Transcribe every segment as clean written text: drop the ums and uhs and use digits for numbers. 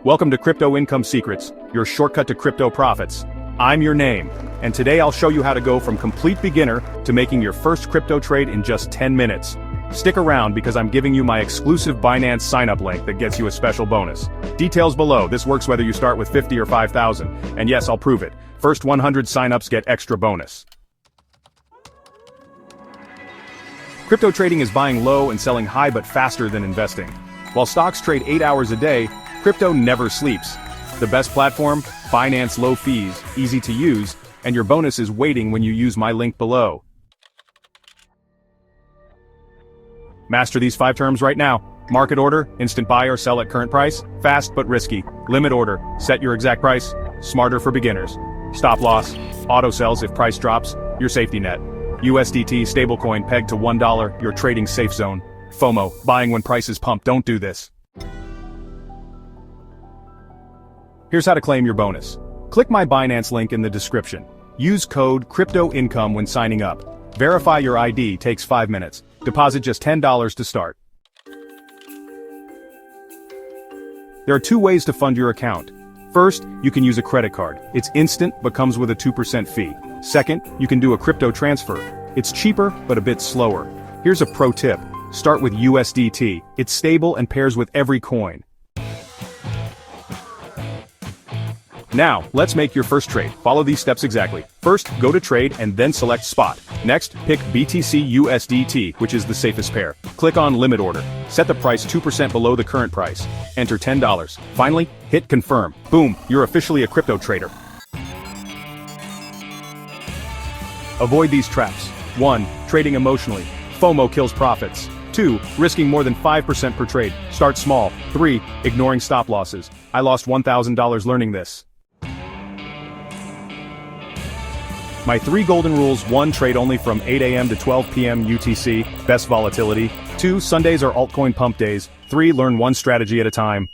Welcome to Crypto Income Secrets, your shortcut to crypto profits. I'm your name, and today I'll show you how to go from complete beginner to making your first crypto trade in just 10 minutes. Stick around because I'm giving you my exclusive Binance sign-up link that gets you a special bonus. Details below. This works whether you start with 50 or 5,000, and yes, I'll prove it. First 100 sign-ups get extra bonus. Crypto trading is buying low and selling high but faster than investing. While stocks trade 8 hours a day, crypto never sleeps. The best platform? Binance, low fees, easy to use, and your bonus is waiting when you use my link below. Master these 5 terms right now. Market order, instant buy or sell at current price, fast but risky. Limit order, set your exact price, smarter for beginners. Stop loss, auto sells if price drops, your safety net. USDT stablecoin pegged to $1, your trading safe zone. FOMO, buying when prices pump, don't do this. Here's how to claim your bonus. Click my Binance link in the description. Use code CryptoIncome when signing up. Verify your ID, takes 5 minutes. Deposit just $10 to start. There are 2 ways to fund your account. First, you can use a credit card. It's instant but comes with a 2% fee. Second, you can do a crypto transfer. It's cheaper but a bit slower. Here's a pro tip. Start with USDT. It's stable and pairs with every coin. Now, let's make your first trade. Follow these steps exactly. First, go to trade and then select spot. Next, pick BTC USDT, which is the safest pair. Click on limit order. Set the price 2% below the current price. Enter $10. Finally, hit confirm. Boom, you're officially a crypto trader. Avoid these traps. 1. Trading emotionally. FOMO kills profits. 2. Risking more than 5% per trade. Start small. 3. Ignoring stop losses. I lost $1,000 learning this. My 3 golden rules: 1. Trade only from 8 a.m. to 12 p.m. UTC, best volatility. 2. Sundays are altcoin pump days. 3. Learn one strategy at a time.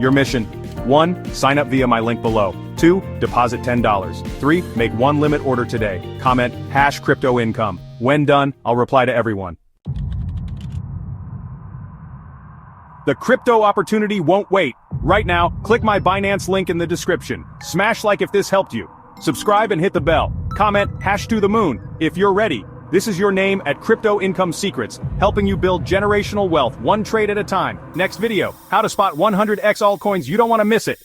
Your mission: 1. Sign up via my link below. 2. Deposit $10. 3. Make 1 limit order today. Comment #CryptoIncome. When done, I'll reply to everyone. The crypto opportunity won't wait. Right now, click my Binance link in the description. Smash like if this helped you. Subscribe and hit the bell. Comment #ToTheMoon if you're ready. This is your name at Crypto Income Secrets, helping you build generational wealth one trade at a time. Next video, how to spot 100x altcoins. You don't want to miss it.